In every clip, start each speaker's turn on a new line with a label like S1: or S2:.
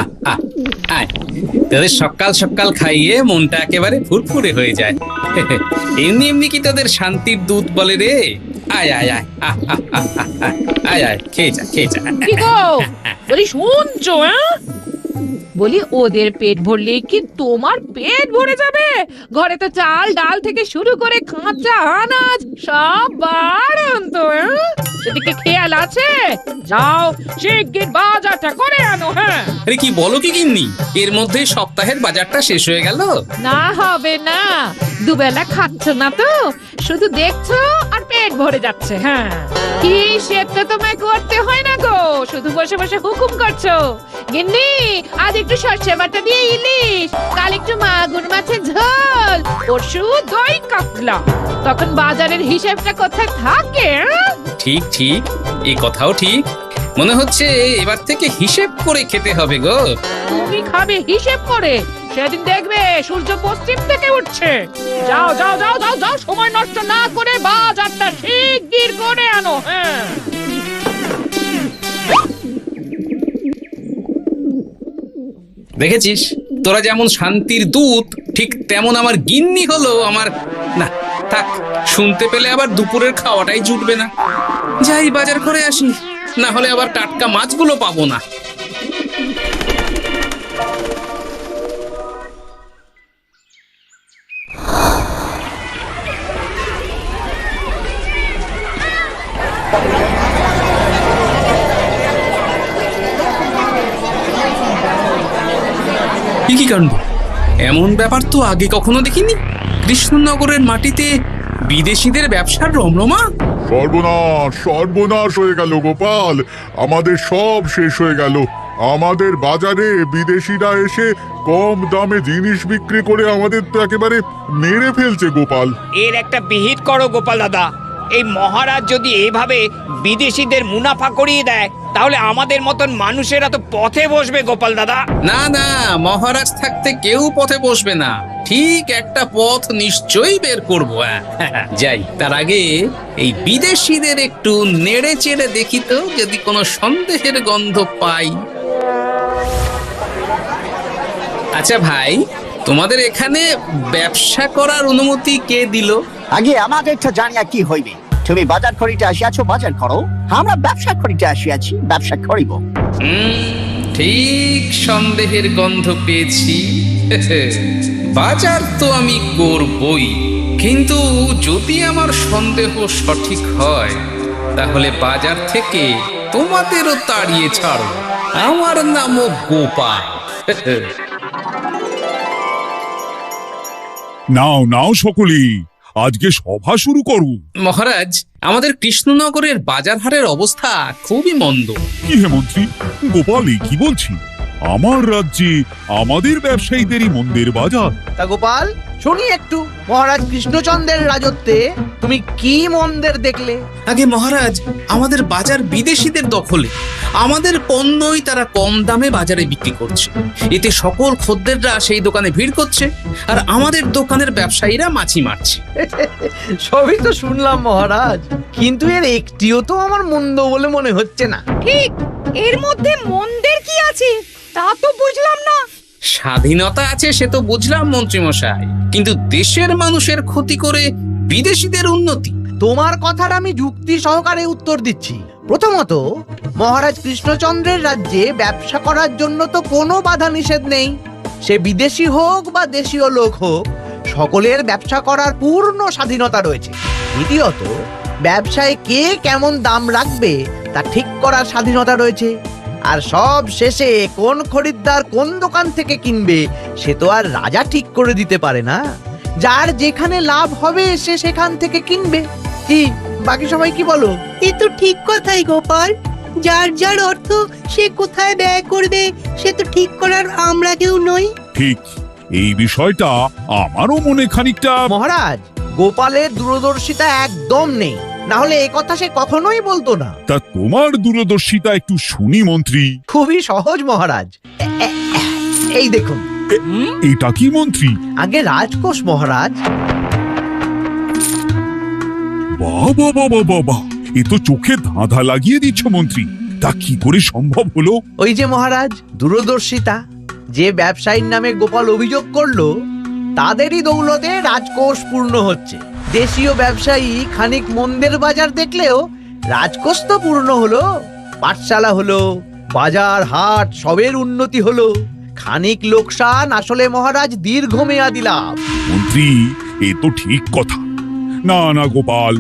S1: আহ আহ আয়, তোদের সকাল সকাল খাইয়ে মনটা একেবারে ফুরফুরে হয়ে যায়। এমনি এমনি কি তোদের শান্তির দুধ বলে রে? আয় আয় আয় আহ, আহ, আহ, আহ, আহ, আয় আয় খেয়ে যা খেয়ে যা।
S2: কি গো বলি শুনছো? বলি ওদের পেট ভরলে কি তোমার পেট ভরে যাবে? ঘরে তো চাল ডাল থেকে শুরু করে কাঁচা আনাজ সব বাড়ন্ত। সেদিকে খেয়াল আছে? যাও শিগগির বাজারটা করে আনো। হ্যাঁ
S1: আরে কি বলো কি গিন্নি, এর মধ্যে সপ্তাহের বাজারটা শেষ হয়ে গেল?
S2: না হবে না, দুবেলা খাচ্ছ না তো, শুধু দেখছো আর পেট ভরে যাচ্ছে। হ্যাঁ কি সেটা তোমায় করতে হয় না গো, শুধু বসে বসে হুকুম করছো। গিন্নি আজ একটু সর্ষে বাটা দিয়ে ইলিশ, কাল একটু মাগুর মাছের ঝোল, পরশু দই কাতলা। তখন বাজারের হিসেবটা কোথায় থাকে?
S1: ঠিক ঠিক, এই কথাও ঠিক। মনে হচ্ছে এবার থেকে হিসেব করে খেতে হবে গো।
S2: তুমি খাবে হিসেব করে, সেদিন দেখবে সূর্য পশ্চিম থেকে উঠছে। যাও যাও যাও যাও যাও, সময় নষ্ট না করে বাজারটা শিগগির করে আনো। হ্যাঁ
S1: দেখেছিস, তোরা যেমন শান্তির দূত, ঠিক তেমন আমার গিন্নি হলো আমার। না থাক, শুনতে পেলে আবার দুপুরের খাওয়াটাই জুটবে না। যাই বাজার করে আসি, না হলে আবার টাটকা মাছগুলো পাবো না। কি কাণ্ড, এমন ব্যাপার তো আগে কখনো দেখিনি। কৃষ্ণনগরের মাটিতে বিদেশিদের ব্যবসার রমরমা।
S3: সর্বনাশ সর্বনাশ হয়ে গেল গোপাল, আমাদের সব শেষ হয়ে গেল। আমাদের বাজারে বিদেশিরা এসে কম দামে জিনিস বিক্রি করে আমাদের তো একেবারে মেরে ফেলছে গোপাল।
S4: এর একটা বিহিত করো গোপাল দাদা। এই মহারাজ যদি এইভাবে বিদেশিদের মুনাফা করিয়ে দেয়, তাহলে আমাদের মতন মানুষেরা তো পথে বসবে গোপাল দাদা।
S1: না না, মহারাজ থাকতে কেউ পথে বসবে না। ঠিক একটা পথ নিশ্চয়ই বের করবো। যাই, তার আগে এই বিদেশিদের একটু নেড়ে চেড়ে দেখি তো, যদি কোনো সন্দেহের গন্ধ পাই। আচ্ছা ভাই, তোমাদের এখানে ব্যবসা করার অনুমতি কে দিল?
S5: আগে আমাদেরটা জানিয়া কি হইবে? তুমি বাজার করিতে আসিয়াছ, বাজার করো। আমরা ব্যবসা করিতে আসিয়াছি, ব্যবসা করিব।
S1: ঠিক সন্দেহের গন্ধ পেয়েছি। বাজার তো আমি করবই, কিন্তু যদি আমার সন্দেহ সঠিক হয়, তাহলে বাজার থেকে তোমাদেরও তাড়িয়ে ছাড়ো। আমার নামও গোপাল।
S3: নাও নাও সকলেই, আজকে সভা শুরু করো।
S1: মহারাজ, আমাদের কৃষ্ণনগরের বাজার হাটের অবস্থা খুবই মন্দ।
S3: কি হে মন্ত্রী, গোপাল এ কি বলছি? আমার রাজ্যে আমাদের ব্যবসায়ীদেরই মন্দের বাজার।
S6: তা গোপাল শুনি একটু, মহারাজ কৃষ্ণচন্দ্রের রাজত্বে তুমি কি মন্দের দেখলে?
S1: আগে মহারাজ, আমাদের বাজার বিদেশিদের দখলে। আমাদের পণ্যই তারা কম দামে বাজারে বিক্রি করছে। এতে সকল খদ্দেররা সেই দোকানে ভিড় করছে, আর আমাদের দোকানের ব্যবসায়ীরা মাছি মারছে।
S6: সবই তো শুনলাম মহারাজ, কিন্তু এর একটিও তো আমার মন্দ বলে মনে হচ্ছে না।
S2: ঠিক, এর মধ্যে মন্দের কি আছে তা তো বুঝলাম না।
S1: স্বাধীনতা আছে সে তো বুঝলাম মন্ত্রী মশাই, কিন্তু দেশের মানুষের ক্ষতি করে বিদেশিদের উন্নতি।
S6: তোমার কথার আমি যুক্তি সহকারে উত্তর দিচ্ছি। প্রথমত, মহারাজ কৃষ্ণচন্দ্রের রাজ্যে ব্যবসা করার জন্য তো কোনো বাধা নিষেধ নেই। সে বিদেশি হোক বা দেশীয় লোক হোক, সকলের ব্যবসা করার পূর্ণ স্বাধীনতা রয়েছে। দ্বিতীয়ত, ব্যবসায় কে কেমন দাম রাখবে তা ঠিক করার স্বাধীনতা রয়েছে। আর সব শেষে কোন খরিদ্দার কোন দোকান থেকে কিনবে সে তো আর রাজা ঠিক করে দিতে পারে না। যার যেখানে লাভ হবে সে সেখান থেকে কিনবে। কি বাকি সবাই কি বলো?
S7: এ তো ঠিক কথাই গোপাল, যার যার অর্থ সে কোথায় ব্যয় করবে সে তো ঠিক করার আমরা কেউ নই।
S3: ঠিক, এই বিষয়টা আমারও মনে খানিকটা।
S6: মহারাজ, গোপালের দূরদর্শিতা একদম নেই, না হলে এই কথা সে কখনোই বলতো না।
S3: তা তোমার দূরদর্শিতা একটু শুনি মন্ত্রী।
S6: খুবই সহজ মহারাজ। এই দেখুন।
S3: এটা কি মন্ত্রী?
S6: আগে রাজকোষ মহারাজ।
S3: বাহ বাহ বাহ বাহ বাহ, এ তো চোখে ধাঁধা লাগিয়ে দিচ্ছ মন্ত্রী।
S8: তা কি করে সম্ভব হলো?
S6: ওই যে মহারাজ, দূরদর্শিতা। যে ব্যবসায়ীর নামে গোপাল অভিযোগ করলো তাদেরই দৌলতে রাজকোষ পূর্ণ হচ্ছে। দেশীয় ব্যবসায়ী খানিক মন্দের বাজার দেখলেও রাজকোষ তো পূর্ণ হলো, পাঠশালা হলো, বাজার হাট সবের উন্নতি হলো। খানিক লোকসান আসলে মহারাজ দীর্ঘমেয়াদী লাভ।
S8: মন্ত্রী, এ তো ঠিক কথা। না না গোপাল,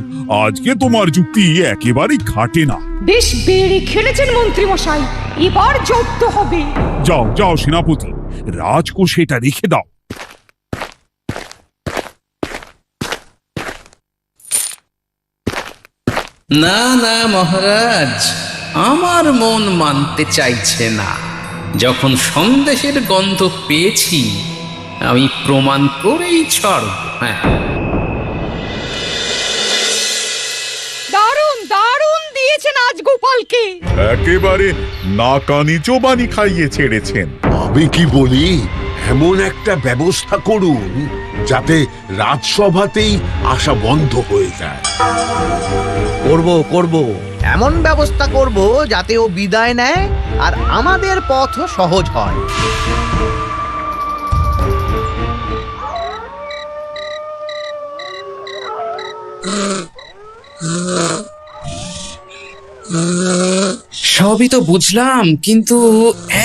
S8: আজকে তোমার যুক্তি একেবারেই খাটে না।
S9: বেশ বেড়ে খেলেছেন মন্ত্রী মশাই, এবার যুদ্ধ হবে।
S8: যাও যাও সেনাপতি, রাজকোষে এটা রেখে দাও।
S1: না না মহারাজ, আমার মন মানতে চাইছে না। যখন সন্দেহের গন্ধ পেয়েছি আমি প্রমাণ করেই ছাড়ব। হ্যাঁ,
S9: দারুণ দারুণ দিয়েছেন আজ গোপালকে।
S3: একেবারে নাকানি চোবানি খাইয়ে ছেড়েছেন।
S10: আমি কি বলি, এমন একটা ব্যবস্থা করুন যাতে রাজসভাতেই আসা বন্ধ হয়ে যায়।
S6: করব এমন ব্যবস্থা করব যাতে ও বিদায় নেয় আর আমাদের পথও সহজ হয়।
S1: সবই তো বুঝলাম, কিন্তু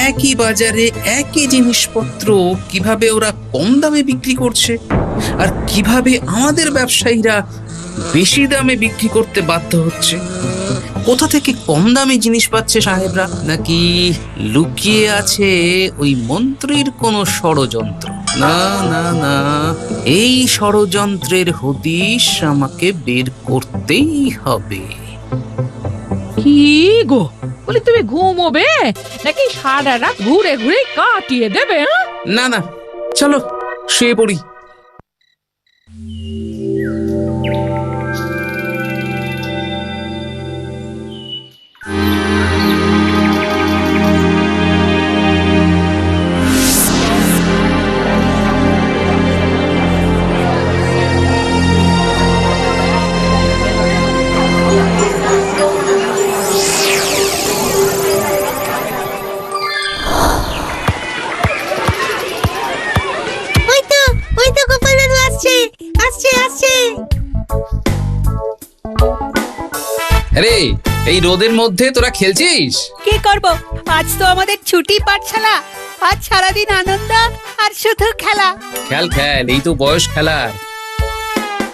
S1: একই বাজারে একই জিনিসপত্র কিভাবে ওরা কম দামে বিক্রি করছে আর কিভাবে আমাদের ব্যবসায়ীরা বেশি দামে বিক্রি করতে বাধ্য হচ্ছে? কোথা থেকে কম দামে জিনিস পাচ্ছে সাহেবরা? নাকি লুকিয়ে আছে ওই মন্ত্রীর কোনো ষড়যন্ত্র? না না না, এই ষড়যন্ত্রের হদিশ আমাকে বের করতেই হবে।
S2: কি গো, বলি তুমি ঘুমোবে নাকি সারা রাত ঘুরে ঘুরে কাটিয়ে দেবে?
S1: না না, চলো শুয়ে পড়ি।
S7: ওই তো গোপাল দাদু আসছে আসছে আসছে।
S1: আরে এই রোদের মধ্যে তোরা খেলছিস?
S7: কি করব, আজ তো আমাদের ছুটি পাঠশালা। আজ সারাদিন আনন্দ আর শুধু খেলা।
S1: খেল খেল, এই তো বয়স খেলার।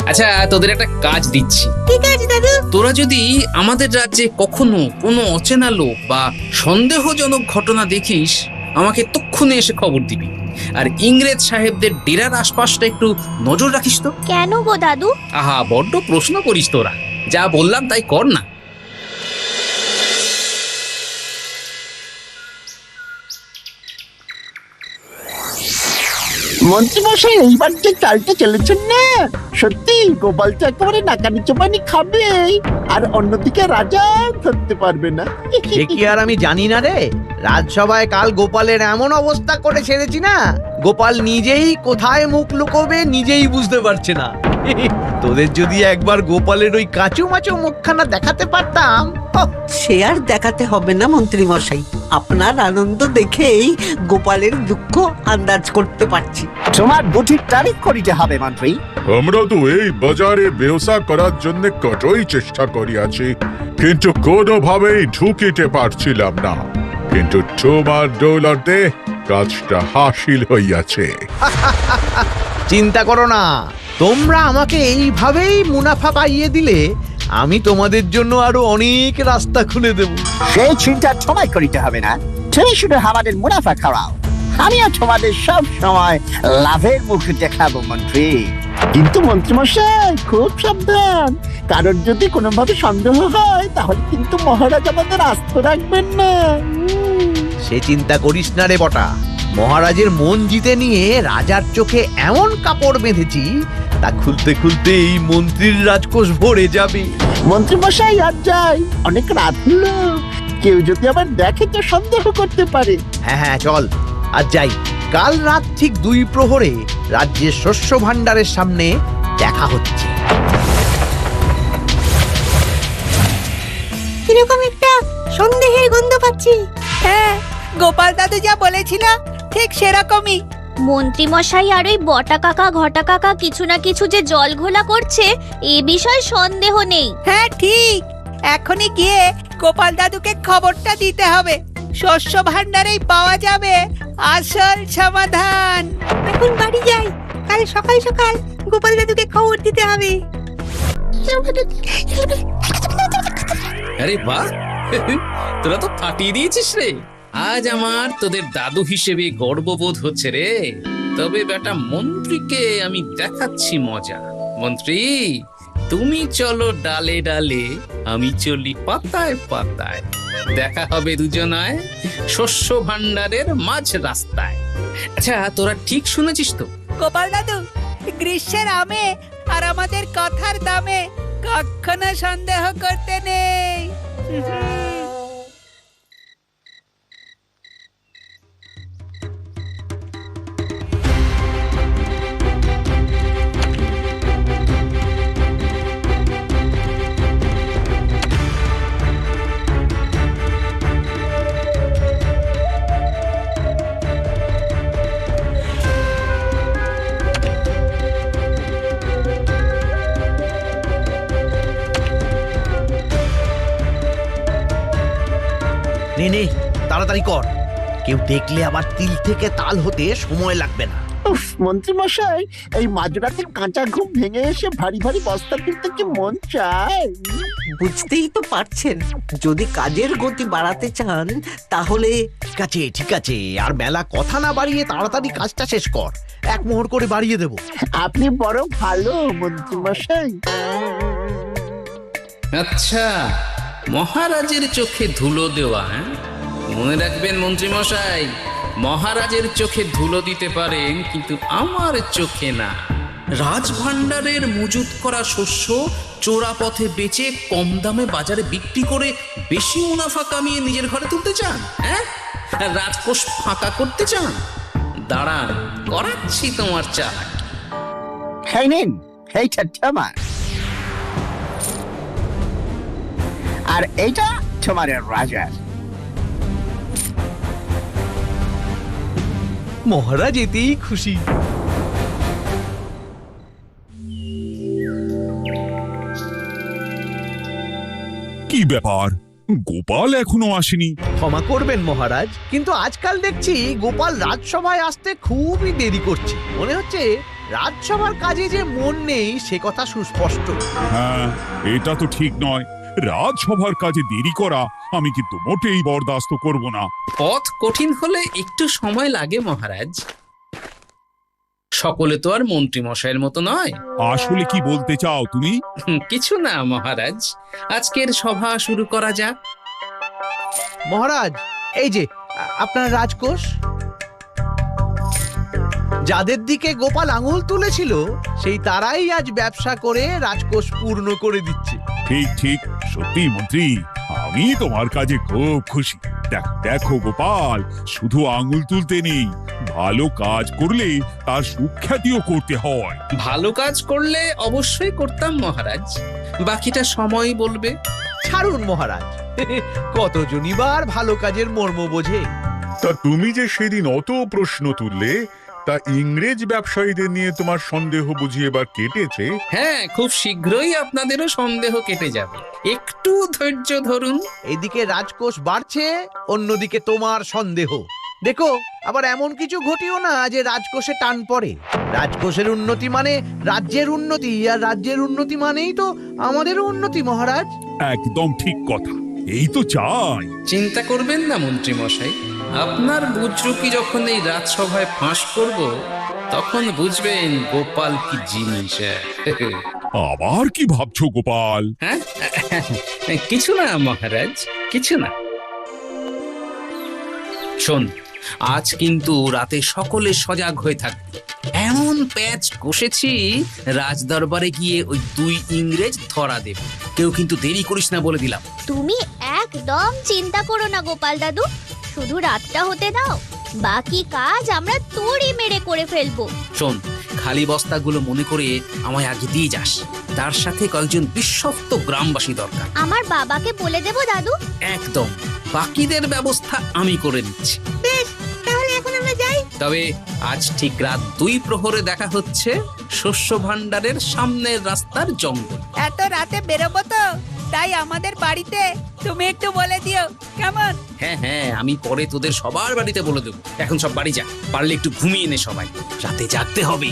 S1: আচ্ছা, তোদের একটা কাজ দিচ্ছি।
S7: ঠিক আছে দাদু।
S1: তোরা যদি আমাদের রাজ্যে কখনো কোনো অচেনা লোক বা সন্দেহজনক ঘটনা দেখিস, আমাকে তক্ষুনি এসে খবর দিবি। আর ইংরেজ সাহেবদের ডেরার আশপাশটা একটু নজর রাখিস তো।
S7: কেন গো দাদু?
S1: আহা, বড্ড প্রশ্ন করিস তোরা। যা বললাম তাই কর না।
S5: মন্ত্রী মশাই, এইবার যে চালটা চলেছেন না, সত্যি গোপাল তো একেবারে নাকানি চোবানি খাবে, আর অন্যদিকে রাজা ধরতে পারবে না।
S6: সে কি আর আমি জানি না রে? রাজসভায় কাল গোপালের এমন অবস্থা করে ছেড়েছি না, গোপাল নিজেই কোথায় মুখ লুকোবে নিজেই বুঝতে পারছে না। তোদের যদি একবার গোপালের ওই কাঁচু মাচু মুখখানা দেখাতে পারতাম।
S11: সে আর দেখাতে হবে না মন্ত্রী মশাই, আপনার আনন্দ দেখেই গোপালের দুঃখ আন্দাজ করতে পারছি।
S5: তোমার বুদ্ধির তারিফ করিতে হবে মন্ত্রী।
S3: আমরা তো এই বাজারে ব্যবসা করার জন্য কতই চেষ্টা করিয়াছি, কিন্তু কোনোভাবেই ঢুকিতে পারছিলাম না। কিন্তু তোমার দৌলতে কাজটা হাসিল হইয়াছে।
S6: চিন্তা করো না, তোমরা আমাকে এইভাবেই মুনাফা পাইয়ে দিলে আমি তোমাদের জন্য আরো অনেক রাস্তা খুলে দেব।
S5: সেই চিন্তা তোমায় করিতে হবে না, তুমি শুধু আমাদের মুনাফা খাওয়াও, আমিও তোমাদের সব সময় লাভের মুখ দেখাবো মন্ত্রী। কিন্তু মন্ত্রী মশাই, খুব সাবধান, কারোর যদি কোনোভাবে সন্দেহ হয় তাহলে কিন্তু মহারাজ আমাদের আস্ত রাখবেন না।
S6: সে চিন্তা করিস না রে বটা, মহারাজের মন জিতে নিয়ে রাজার চোখে এমন কাপড় বেঁধেছি, তা খুলতে খুলতে এই মন্ত্রীর রাজকোষ ভরে যাবে।
S5: মন্ত্রী মশাই, আর যাই, অনেক রাত হলো, কেউ যদি আবার দেখে তো সন্দেহ করতে পারে।
S6: হ্যাঁ হ্যাঁ, চল আর যাই। কাল রাত ঠিক 2 প্রহরে রাজ্যের শস্য ভাণ্ডারের সামনে দেখা হচ্ছে।
S7: কিরকম একটা সন্দেহের গন্ধ পাচ্ছি।
S11: হ্যাঁ, গোপাল দাদু যা বলেছিল ঠিক সেরকমই।
S12: মন্ত্রী মশাই আর ওই বটা কাকা ঘটা কাকা কিছু না কিছু যে জল ঘোলা করছে এ বিষয়ে সন্দেহ নেই।
S11: হ্যাঁ ঠিক, এখনই গিয়ে গোপাল দাদুকে খবরটা দিতে হবে। শস্য ভান্ডারেই পাওয়া যাবে আসল সমাধান।
S7: এখন বাড়ি যাই, কাল সকাল সকাল গোপাল দাদুকে খবর দিতে হবে।
S1: আরে বাহ, তোরা তো ফাটিয়ে দিয়েছিস রে। আজ আমার তোদের দাদু হিসেবে গর্ববোধ হচ্ছে রে। তবে বেটা মন্ত্রীকে আমি দেখাচ্ছি মজা। মন্ত্রী, তুমি চলো ডালে ডালে, আমি চলি পাতায় পাতায়। দেখা হবে দুজনায় শস্য ভান্ডারের মাঝ রাস্তায়। আচ্ছা, তোরা ঠিক শুনেছিস তো?
S11: গোপাল দাদু, গ্রীষ্মের আমে আর আমাদের কথার দামে কখনো সন্দেহ করতে নেই।
S6: নে নে, তাড়াতাড়ি কর, কেউ দেখলে আবার তিল থেকে তাল হতে সময় লাগবে না।
S5: উফ, মন্ত্রী মশাই, এই মাঝরাতের কাঁচা ঘুম ভেঙে এসে ভারী ভারী বস্তা তুলতে কি মন চায়?
S11: বুঝতেই তো পারছেন, যদি কাজের গতি বাড়াতে চান তাহলে।
S6: ঠিক আছে ঠিক আছে, আর মেলা কথা না বাড়িয়ে তাড়াতাড়ি কাজটা শেষ কর, এক মোহর করে বাড়িয়ে দেবো।
S5: আপনি বড় ভালো মন্ত্রী মশাই।
S1: আচ্ছা, মহারাজের চোখে ধুলো দেওয়া, হ্যাঁ? মনে রাখবেন মন্ত্রী মশাই, মহারাজের চোখে ধুলো দিতে পারেন, কিন্তু আমার চোখে না। রাজভাণ্ডারের মজুত করা শস্য চোরা পথে বেচে কম দামে বাজারে বিক্রি করে বেশি মুনাফা কামিয়ে নিজের ঘরে তুলতে চান, হ্যাঁ? রাজকোষ ফাঁকা করতে চান? দাঁড়ান, করাচ্ছি তোমার চালাক।
S5: হ্যাঁ নিন, এইটা তোমার, আর এইটা তোমার রাজার।
S6: মহারাজ এতেই খুশি।
S8: কি ব্যাপার, গোপাল এখনো আসেনি?
S6: ক্ষমা করবেন মহারাজ, কিন্তু আজকাল দেখছি গোপাল রাজসভায় আসতে খুবই দেরি করছে। মনে হচ্ছে রাজসভার কাজে যে মন নেই সে কথা সুস্পষ্ট।
S8: হ্যাঁ, এটা তো ঠিক নয়। রাজসভার কাজে দেরি করা আমি কিন্তু মোটেই বরদাস্ত করব না।
S1: পথ কঠিন হলে একটু সময় লাগে মহারাজ। সকলে তো আর মন্ত্রী মশাইয়ের মতো নয়।
S8: আসলে কি বলতে চাও তুমি?
S1: কিছু না মহারাজ, আজকের সভা শুরু করা যাক।
S6: মহারাজ, এই যে আপনার রাজকোষ। যাদের দিকে গোপাল আঙুল তুলেছিল সেই তারাই আজ ব্যবসা করে রাজকোষ পূর্ণ করে দিচ্ছে।
S8: ঠিক ঠিক, সত্যি মন্ত্রী, আমি তোমার কাজে খুব খুশি। দেখো গোপাল, শুধু আঙুল তুলতে নেই, ভালো কাজ করলে তার সুখ্যাতিও করতে হয়।
S1: ভালো কাজ করলে অবশ্যই করতাম মহারাজ, বাকিটা সময় বলবে।
S6: ছাড়ুন মহারাজ, কতজনই বার ভালো কাজের মর্ম বোঝে।
S3: তা তুমি যে সেদিন অত প্রশ্ন তুললে, তা ইংরেজ ব্যবসায়ীদের নিয়ে তোমার সন্দেহ বুঝি এবার কেটেছে?
S1: হ্যাঁ, খুব শীঘ্রই আপনাদেরও সন্দেহ কেটে যাবে, একটু ধৈর্য ধরুন।
S6: এদিকে রাজকোষ বাড়ছে, অন্যদিকে তোমার সন্দেহ। দেখো, আবার এমন কিছু ঘটিও না যে রাজকোষে টান পড়ে। রাজকোষের উন্নতি মানে রাজ্যের উন্নতি, আর রাজ্যের উন্নতি মানেই তো আমাদেরও উন্নতি মহারাজ।
S8: একদম ঠিক কথা, এই তো চাই।
S1: চিন্তা করবেন না মন্ত্রী মশাই, আপনার বুজরুকি যখন এই রাজসভায় ফাঁস করব, তখন বুঝবেন গোপাল কি জিনিস।
S8: আবার কি ভাবছো গোপাল?
S1: হ্যাঁ, কিছু না মহারাজ, কিছু না। শোন, আজ কিন্তু রাতে সকলে সজাগ হয়ে থাকবে। এমন প্যাচ কষেছি, রাজদরবারে গিয়ে ওই 2 ইংরেজ ধরা দেবে। কেউ কিন্তু দেরি করিস না বলে দিলাম।
S12: তুমি একদম চিন্তা করো না গোপাল দাদু, শুধু রাতটা হতে দাও, বাকি কাজ আমরা তোড়ি মেরে করে ফেলবো।
S1: শোন, খালি বস্তাগুলো মনে করে আমায় আগে দিয়ে যাস। তার সাথে কয়েকজন বিশ্বস্ত গ্রামবাসী দরকার।
S12: আমার বাবাকে বলে দেবো দাদু।
S1: একদম, বাকিদের ব্যবস্থা আমি করে দিচ্ছি।
S7: বেশ, তাহলে এখন আমরা যাই।
S1: তবে আজ ঠিক রাত 2 প্রহরে দেখা হচ্ছে শস্য ভাণ্ডারের সামনের রাস্তার জঙ্গল।
S11: এত রাতে বেরোবো তো, তাই আমাদের বাড়িতে তুমি একটু বলে দিও, কেমন?
S1: হ্যাঁ হ্যাঁ, আমি পরে তোদের সবার বাড়িতে বলে দেবো। এখন সব বাড়ি যা, পারলে একটু ঘুমিয়ে নে সবাই, রাতে জাগতে হবে।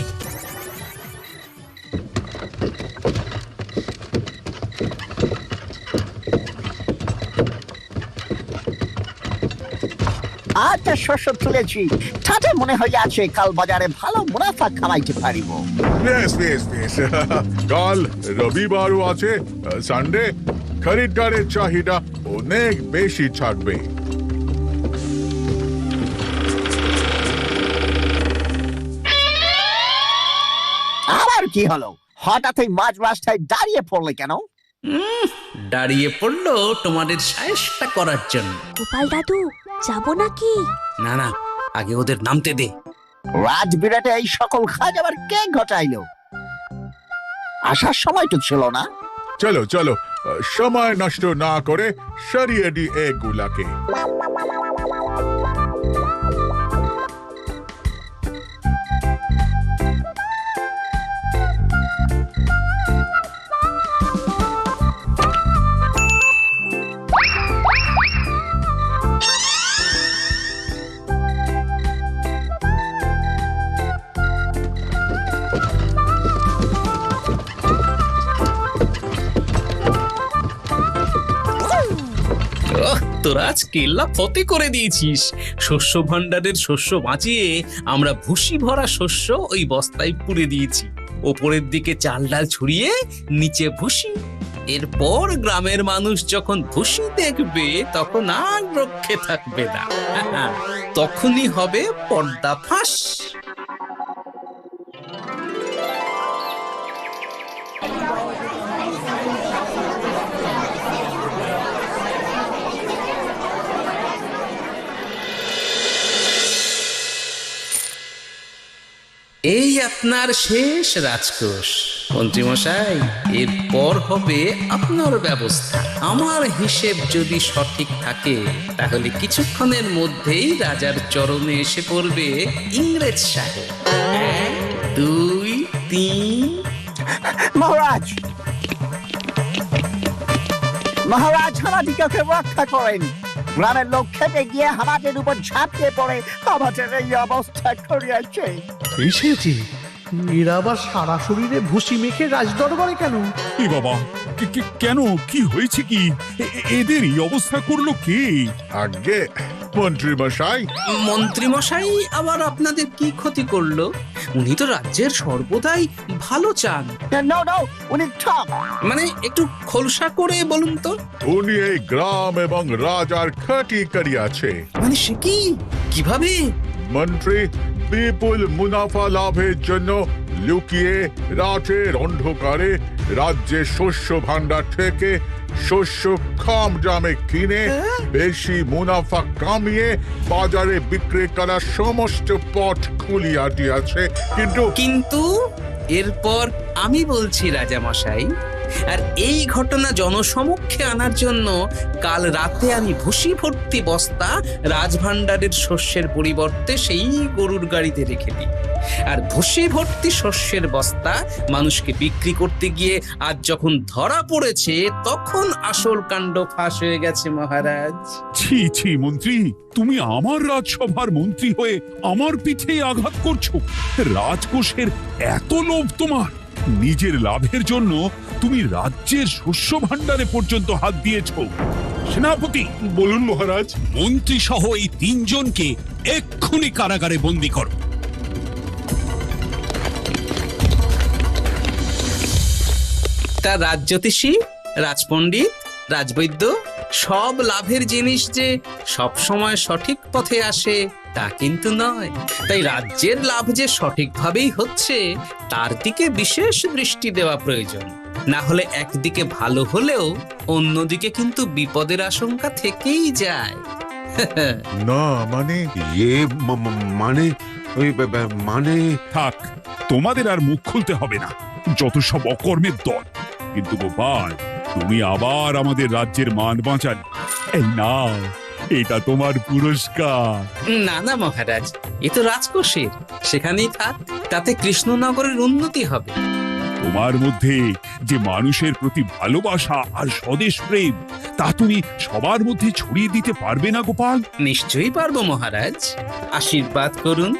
S5: আচ্ছা, শস্য তুলেছি, তাতে মনে হয় আছে কাল বাজারে ভালো মুনাফা কামাইতে পারিব।
S3: বেশ বেশ বেশ কাল রবিবারও আছে, সানডে খরিদ্দারের চাহিদা অনেক বেশি থাকবে।
S5: আবার কি হলো? হঠাৎ এই মাঝ রাস্তায় দাঁড়িয়ে পড়লে কেন?
S1: দাঁড়িয়ে পড়লো তোমাদের সাহেসটা করার জন্য।
S12: গোপাল দাদু, যাবো নাকি?
S1: না না, আগে ওদের নামতে দে।
S5: রাজবিরাটে এই সকল কাজ আবার কে ঘটাইলো? আসার সময় তো ছিল না।
S3: চলো চলো, সময় নষ্ট না করে সরিয়ে দি এগুলাকে।
S1: তোরা আজ কেল্লা ফতে করে দিয়েছিস। শস্য ভাণ্ডারের শস্য বাঁচিয়ে আমরা ভুসি ভরা শস্য ওই বস্তায় পুরে দিয়েছি। ওপরের দিকে চাল ডাল ছড়িয়ে নিচে ভুসি। এরপর গ্রামের মানুষ যখন ভুসি দেখবে তখন আর রক্ষে থাকবে না। তখনই হবে পর্দা ফাঁস। এই আপনার শেষ রাজকোষ মন্ত্রীমশাই, এরপর হবে আপনার ব্যবস্থা। আমার হিসেব যদি সঠিক থাকে তাহলে কিছুক্ষণের মধ্যেই রাজার চরণে এসে পড়বে ইংরেজ সাহেব। 1, 2, 3।
S5: মহারাজ, মহারাজ আমাদিগকে রক্ষা করেন। গ্রামের লোক খেতে গিয়ে আমাদের উপর ঝাঁপিয়ে পড়ে আমাদের এই অবস্থা করিয়াছে।
S6: এসেছি, এরা আবার সারা শরীরে ভুসি মেখে রাজদরবারে কেন?
S8: এ বাবা, কেন, কি হয়েছে কি? এদের এই অবস্থা করলো কে?
S3: আগে মন্ত্রী মশাই।
S1: মন্ত্রীমশাই আবার আপনাদের কি ক্ষতি করলো? উনি তো রাজ্যের সর্বদাই ভালো চান।
S5: নো নো, উনি ঠক।
S1: মানে একটু খোলসা করে বলুন তো।
S3: উনি এই গ্রাম এবং রাজার ক্ষতি করিয়াছে।
S1: মানে সে কি, কিভাবে?
S3: মন্ত্রী বিপুল মুনাফা লাভের জন্য লুকিয়ে রাতের অন্ধকারে রাজ্যের শস্য ভাণ্ডার থেকে শস্য কম দামে কিনে বেশি মুনাফা কামিয়ে বাজারে বিক্রি করার সমস্ত পথ খুলিয়া দিয়াছে। কিন্তু
S1: এরপর আমি বলছি রাজামশাই, আর এই ঘটনা জনসমক্ষে আনার জন্য কাল রাতে আমি ভুসি ভর্তি বস্তা রাজভাণ্ডারের শস্যের পরিবর্তে সেই গরুর গাড়িতে রেখে দিই। আর ভুসি ভর্তি শস্যের বস্তা মানুষকে বিক্রি করতে গিয়ে আজ যখন ধরা পড়েছে তখন আসল কাণ্ড ফাঁস হয়ে গেছে মহারাজ।
S8: ছি ছি মন্ত্রী, তুমি আমার রাজসভার মন্ত্রী হয়ে আমার পিঠে আঘাত করছো। রাজকোষের এত লোভ তোমার? নিজের লাভের জন্য তুমি রাজ্যের শস্য ভাণ্ডারে পর্যন্ত হাত দিয়েছো। সেনাপতি,
S3: বলুন মহারাজ।
S8: মন্ত্রী সহ এই 3 জনকে এক্ষুনি কারাগারে বন্দী করো।
S1: তা রাজজ্যোতিষী, রাজপণ্ডিত, রাজবৈদ্য, সব লাভের জিনিস যে সব সময় সঠিক পথে আসে তা কিন্তু নয়। তাই রাজ্যের লাভ যে সঠিকভাবেই হচ্ছে তার দিকে বিশেষ দৃষ্টি দেওয়া প্রয়োজন। না হলে একদিকে ভালো হলেও অন্যদিকে কিন্তু বিপদের আশঙ্কা থেকেই যায়।
S3: না মানে
S10: মানে ওই মানে
S8: থাক, তোমাদের আর মুখ খুলতে হবে না। যত সব অকর্মের দল। কিন্তু গোপাল, তুমি আবার আমাদের রাজ্যের মান বাঁচালে। এই নাও, এটা তোমার পুরস্কার।
S1: না না মহারাজ, এ তো রাজকোষের, সেখানেই থাক, তাতে কৃষ্ণনগরের উন্নতি হবে।
S8: তোমার মধ্যে যে মানুষের প্রতি ভালোবাসা আর স্বদেশ প্রেম, তা তুমি সবার মধ্যে ছড়িয়ে দিতে পারবে না গোপাল?
S1: নিশ্চয়ই পারবো মহারাজ, আশীর্বাদ করুন।